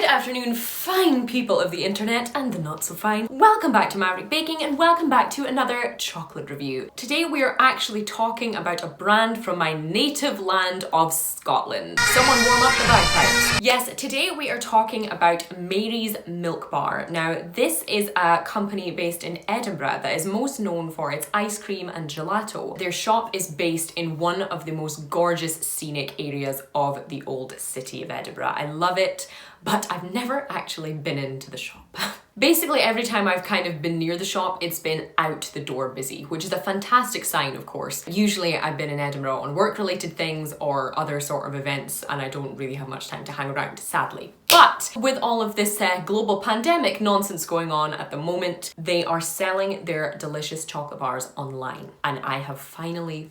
Good afternoon, fine people of the internet and the not so fine. Welcome back to Maverick Baking and welcome back to another chocolate review. Today we are actually talking about a brand from my native land of Scotland. Someone warm up the bagpipes. Yes, today we are talking about Mary's Milk Bar. Now, this is a company based in Edinburgh that is most known for its ice cream and gelato. Their shop is based in one of the most gorgeous scenic areas of the old city of Edinburgh. I love it, but I've never actually been into the shop. Basically, every time I've kind of been near the shop, it's been out the door busy, which is a fantastic sign, of course. Usually I've been in Edinburgh on work-related things or other sort of events, and I don't really have much time to hang around, sadly. But with all of this global pandemic nonsense going on at the moment, they are selling their delicious chocolate bars online, and I have finally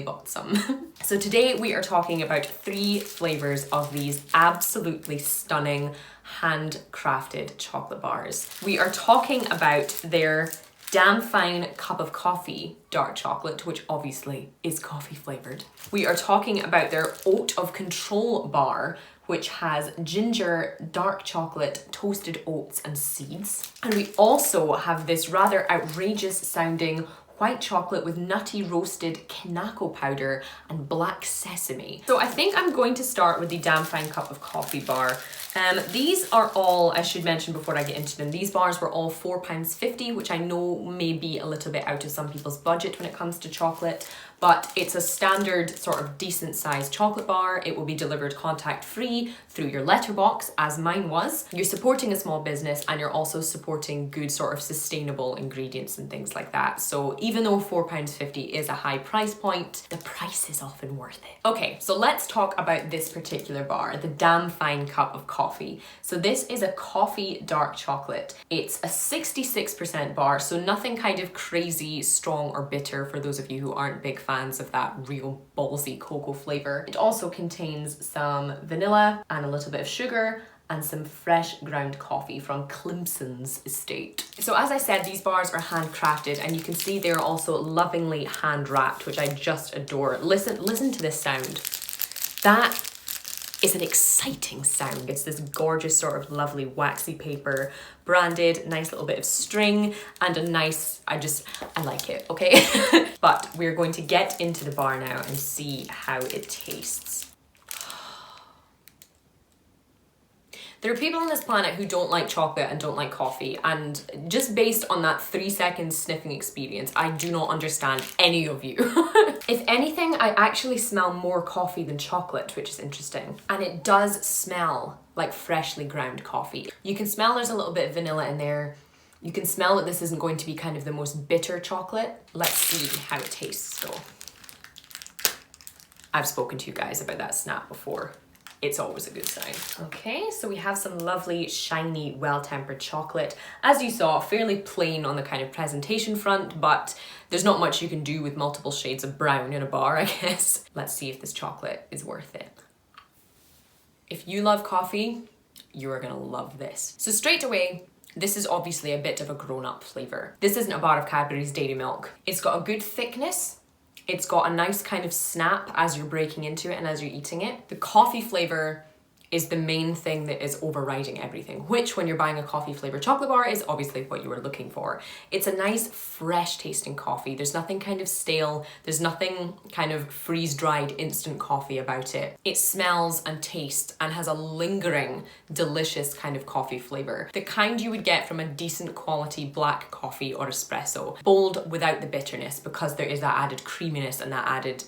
bought some. So today we are talking about 3 flavors of these absolutely stunning handcrafted chocolate bars. We are talking about their Damn Fine Cup of Coffee dark chocolate, which obviously is coffee flavored. We are talking about their Oat of Control bar, which has ginger, dark chocolate, toasted oats and seeds. And we also have this rather outrageous sounding white chocolate with nutty roasted Kinako powder and black sesame. So I think I'm going to start with the Damn Fine Cup of Coffee bar. These are all, I should mention before I get into them, these bars were all £4.50, which I know may be a little bit out of some people's budget when it comes to chocolate, but it's a standard sort of decent sized chocolate bar. It will be delivered contact free through your letterbox, as mine was. You're supporting a small business and you're also supporting good sort of sustainable ingredients and things like that. So even though £4.50 is a high price point, the price is often worth it. Okay, so let's talk about this particular bar, the Damn Fine Cup of Coffee. So this is a coffee dark chocolate. It's a 66% bar, so nothing kind of crazy strong or bitter for those of you who aren't big fans of that real ballsy cocoa flavor. It also contains some vanilla and a little bit of sugar and some fresh ground coffee from Clemson's estate. So as I said, these bars are handcrafted and you can see they're also lovingly hand wrapped, which I just adore. Listen to this sound. That is an exciting sound. It's this gorgeous sort of lovely waxy paper, branded, nice little bit of string, and a nice, I like it, okay? But we're going to get into the bar now and see how it tastes. There are people on this planet who don't like chocolate and don't like coffee, and just based on that 3-second sniffing experience, I do not understand any of you. If anything, I actually smell more coffee than chocolate, which is interesting. And it does smell like freshly ground coffee. You can smell there's a little bit of vanilla in there. You can smell that this isn't going to be kind of the most bitter chocolate. Let's see how it tastes though. I've spoken to you guys about that snap before. It's always a good sign. Okay, so we have some lovely, shiny, well-tempered chocolate. As you saw, fairly plain on the kind of presentation front, but there's not much you can do with multiple shades of brown in a bar, I guess. Let's see if this chocolate is worth it. If you love coffee, you are gonna love this. So straight away, this is obviously a bit of a grown-up flavor. This isn't a bar of Cadbury's Dairy Milk. It's got a good thickness. It's got a nice kind of snap as you're breaking into it and as you're eating it. The coffee flavor is the main thing that is overriding everything, which when you're buying a coffee flavored chocolate bar is obviously what you were looking for. It's a nice fresh tasting coffee. There's nothing kind of stale. There's nothing kind of freeze dried instant coffee about it. It smells and tastes and has a lingering, delicious kind of coffee flavor. The kind you would get from a decent quality black coffee or espresso. Bold without the bitterness because there is that added creaminess and that added,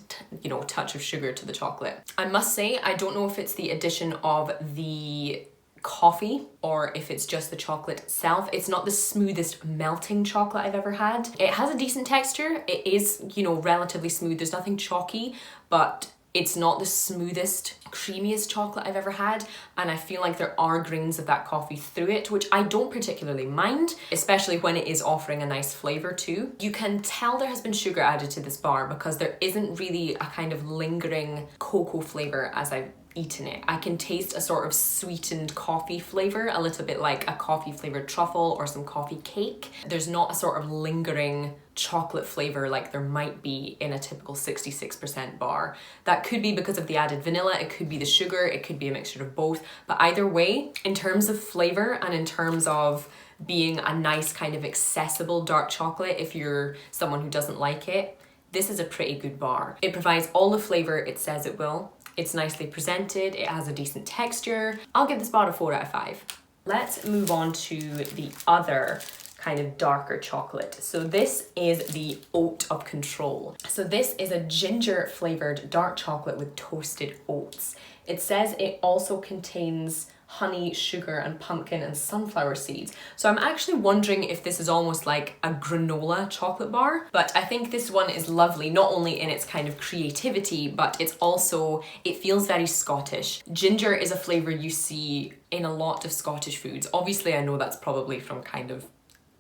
touch of sugar to the chocolate. I must say, I don't know if it's the addition of the coffee or if it's just the chocolate itself. It's not the smoothest melting chocolate I've ever had. It has a decent texture. It is, relatively smooth. There's nothing chalky, but it's not the smoothest, creamiest chocolate I've ever had. And I feel like there are grains of that coffee through it, which I don't particularly mind, especially when it is offering a nice flavor too. You can tell there has been sugar added to this bar because there isn't really a kind of lingering cocoa flavor as I've eaten it. I can taste a sort of sweetened coffee flavor, a little bit like a coffee flavored truffle or some coffee cake. There's not a sort of lingering chocolate flavor like there might be in a typical 66% bar. That could be because of the added vanilla, it could be the sugar, it could be a mixture of both, but either way, in terms of flavor and in terms of being a nice kind of accessible dark chocolate if you're someone who doesn't like it, this is a pretty good bar. It provides all the flavor it says it will. It's nicely presented, it has a decent texture. I'll give this bar a 4 out of 5. Let's move on to the other kind of darker chocolate. So this is the Oat of Control. So this is a ginger flavored dark chocolate with toasted oats. It says it also contains honey, sugar, and pumpkin and sunflower seeds. So I'm actually wondering if this is almost like a granola chocolate bar, but I think this one is lovely, not only in its kind of creativity, but it's also, it feels very Scottish. Ginger is a flavor you see in a lot of Scottish foods. Obviously, I know that's probably from kind of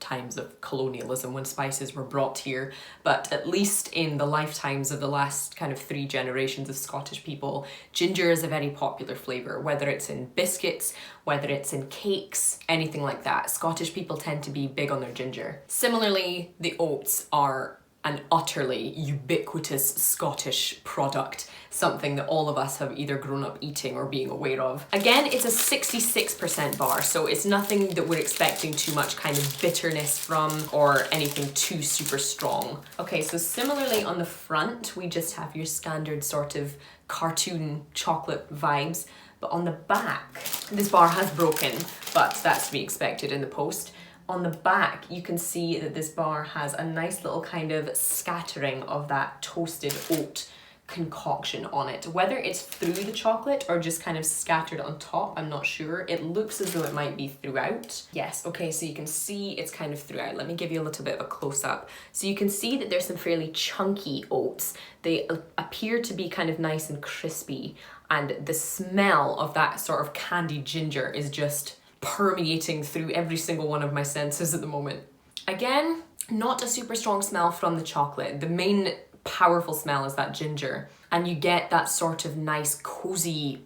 times of colonialism when spices were brought here, but at least in the lifetimes of the last kind of 3 generations of Scottish people, ginger is a very popular flavour, whether it's in biscuits, whether it's in cakes, anything like that. Scottish people tend to be big on their ginger. Similarly, the oats are an utterly ubiquitous Scottish product, something that all of us have either grown up eating or being aware of. Again, it's a 66% bar, so it's nothing that we're expecting too much kind of bitterness from or anything too super strong. Okay, so similarly on the front, we just have your standard sort of cartoon chocolate vibes, but on the back, this bar has broken, but that's to be expected in the post. On the back, you can see that this bar has a nice little kind of scattering of that toasted oat concoction on it. Whether it's through the chocolate or just kind of scattered on top, I'm not sure. It looks as though it might be throughout. Yes, okay, so you can see it's kind of throughout. Let me give you a little bit of a close-up. So you can see that there's some fairly chunky oats. They appear to be kind of nice and crispy, and the smell of that sort of candied ginger is just permeating through every single one of my senses at the moment. Again, not a super strong smell from the chocolate. The main powerful smell is that ginger, and you get that sort of nice cozy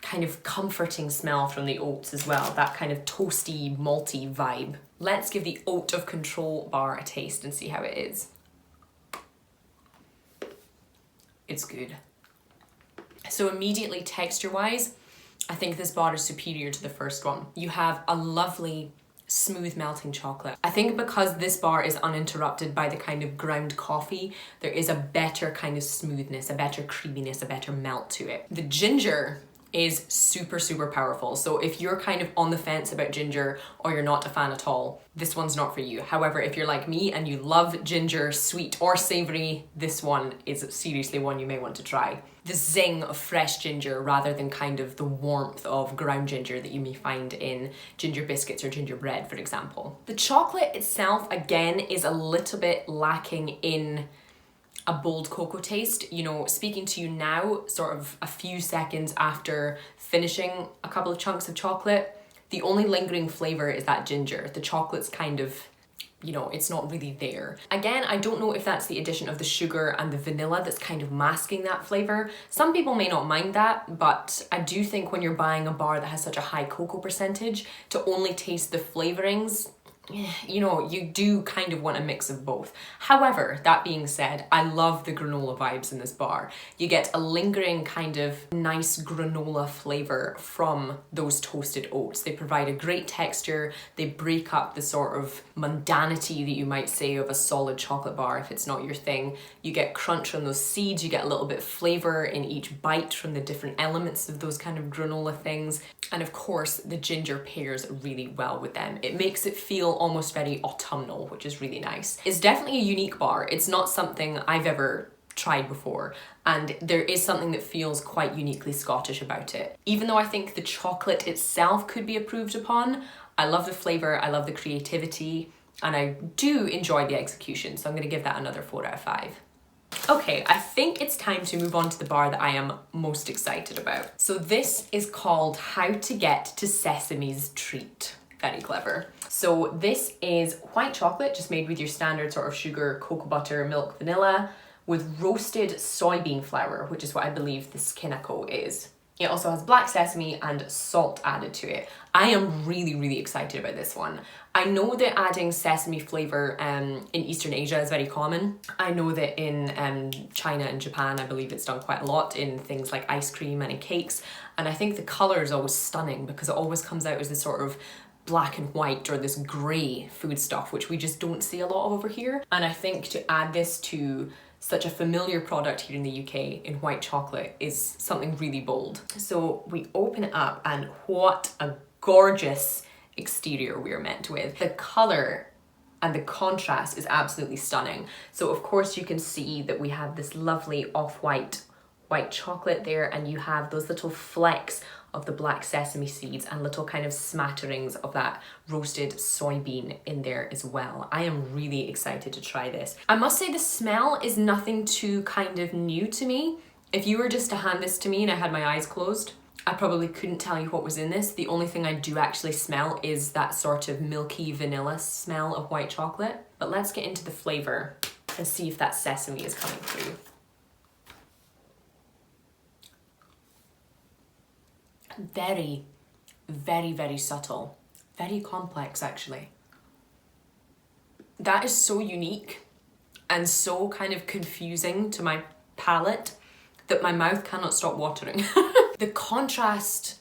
kind of comforting smell from the oats as well, that kind of toasty malty vibe. Let's give the Oat of Control bar a taste and see how it is. It's good. So immediately texture wise, I think this bar is superior to the first one. You have a lovely smooth melting chocolate. I think because this bar is uninterrupted by the kind of ground coffee, there is a better kind of smoothness, a better creaminess, a better melt to it. The ginger is super, super powerful. So if you're kind of on the fence about ginger or you're not a fan at all, this one's not for you. However, if you're like me and you love ginger, sweet or savory, this one is seriously one you may want to try. The zing of fresh ginger rather than kind of the warmth of ground ginger that you may find in ginger biscuits or gingerbread, for example. The chocolate itself, again, is a little bit lacking in a bold cocoa taste. You know, speaking to you now, sort of a few seconds after finishing a couple of chunks of chocolate, the only lingering flavor is that ginger. The chocolate's kind of, you know, it's not really there. Again, I don't know if that's the addition of the sugar and the vanilla that's kind of masking that flavor. Some people may not mind that, but I do think when you're buying a bar that has such a high cocoa percentage, to only taste the flavorings, you know, you do kind of want a mix of both. However, that being said, I love the granola vibes in this bar. You get a lingering kind of nice granola flavor from those toasted oats. They provide a great texture. They break up the sort of mundanity that you might say of a solid chocolate bar if it's not your thing. You get crunch from those seeds. You get a little bit of flavor in each bite from the different elements of those kind of granola things. And of course, the ginger pairs really well with them. It makes it feel almost very autumnal, which is really nice. It's definitely a unique bar. It's not something I've ever tried before, and there is something that feels quite uniquely Scottish about it. Even though I think the chocolate itself could be improved upon, I love the flavour, I love the creativity, and I do enjoy the execution, so I'm going to give that another 4 out of 5. Okay, I think it's time to move on to the bar that I am most excited about. So this is called How to Get to Sesame's Treat. Very clever. So this is white chocolate, just made with your standard sort of sugar, cocoa butter, milk, vanilla, with roasted soybean flour, which is what I believe this kinako is. It also has black sesame and salt added to it. I am really, really excited about this one. I know that adding sesame flavour in Eastern Asia is very common. I know that in China and Japan, I believe it's done quite a lot in things like ice cream and in cakes. And I think the colour is always stunning because it always comes out as this sort of black and white or this grey food stuff, which we just don't see a lot of over here. And I think to add this to such a familiar product here in the UK in white chocolate is something really bold. So we open it up and what a gorgeous exterior we are met with. The colour and the contrast is absolutely stunning. So of course you can see that we have this lovely off-white white chocolate there, and you have those little flecks of the black sesame seeds and little kind of smatterings of that roasted soybean in there as well. I am really excited to try this. I must say the smell is nothing too kind of new to me. If you were just to hand this to me and I had my eyes closed, I probably couldn't tell you what was in this. The only thing I do actually smell is that sort of milky vanilla smell of white chocolate. But let's get into the flavour and see if that sesame is coming through. Very, very, very subtle. Very complex, actually. That is so unique and so kind of confusing to my palate that my mouth cannot stop watering. The contrast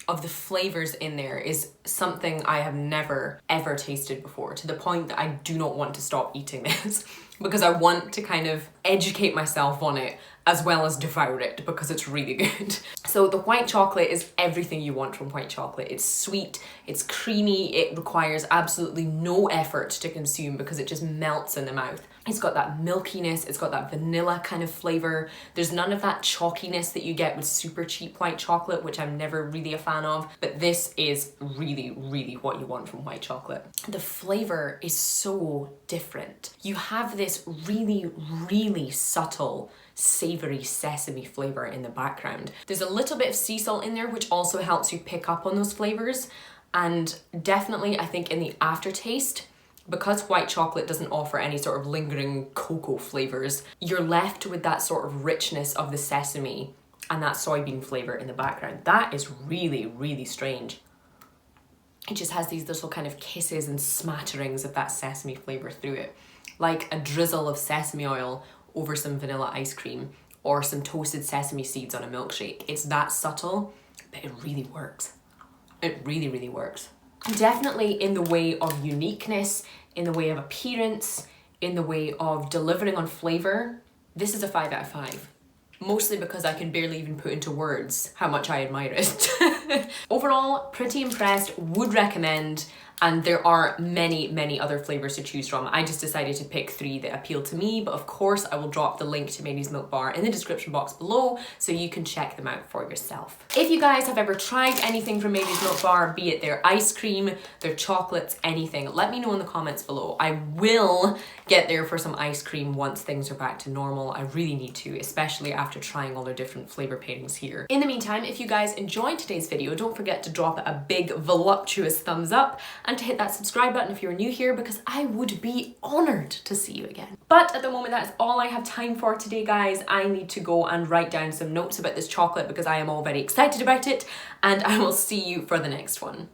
of the flavours in there is something I have never ever tasted before, to the point that I do not want to stop eating this because I want to kind of educate myself on it as well as devour it because it's really good. So the white chocolate is everything you want from white chocolate. It's sweet, it's creamy, it requires absolutely no effort to consume because it just melts in the mouth. It's got that milkiness, it's got that vanilla kind of flavour. There's none of that chalkiness that you get with super cheap white chocolate, which I'm never really a fan of, but this is really, really what you want from white chocolate. The flavour is so different. You have this really, really subtle savoury sesame flavour in the background. There's a little bit of sea salt in there, which also helps you pick up on those flavours. And definitely, I think in the aftertaste, because white chocolate doesn't offer any sort of lingering cocoa flavours, you're left with that sort of richness of the sesame and that soybean flavour in the background. That is really, really strange. It just has these little kind of kisses and smatterings of that sesame flavour through it. Like a drizzle of sesame oil over some vanilla ice cream or some toasted sesame seeds on a milkshake. It's that subtle, but it really works. It really, really works. Definitely in the way of uniqueness, in the way of appearance, in the way of delivering on flavour, this is a 5 out of 5. Mostly because I can barely even put into words how much I admire it. Overall, pretty impressed, would recommend, and there are many, many other flavours to choose from. I just decided to pick 3 that appeal to me, but of course I will drop the link to Mary's Milk Bar in the description box below so you can check them out for yourself. If you guys have ever tried anything from Mary's Milk Bar, be it their ice cream, their chocolates, anything, let me know in the comments below. I will get there for some ice cream once things are back to normal. I really need to, especially after trying all their different flavour pairings here. In the meantime, if you guys enjoyed today's video, don't forget to drop a big voluptuous thumbs up and to hit that subscribe button if you're new here, because I would be honoured to see you again. But at the moment, that is all I have time for today, guys. I need to go and write down some notes about this chocolate because I am all very excited about it, and I will see you for the next one.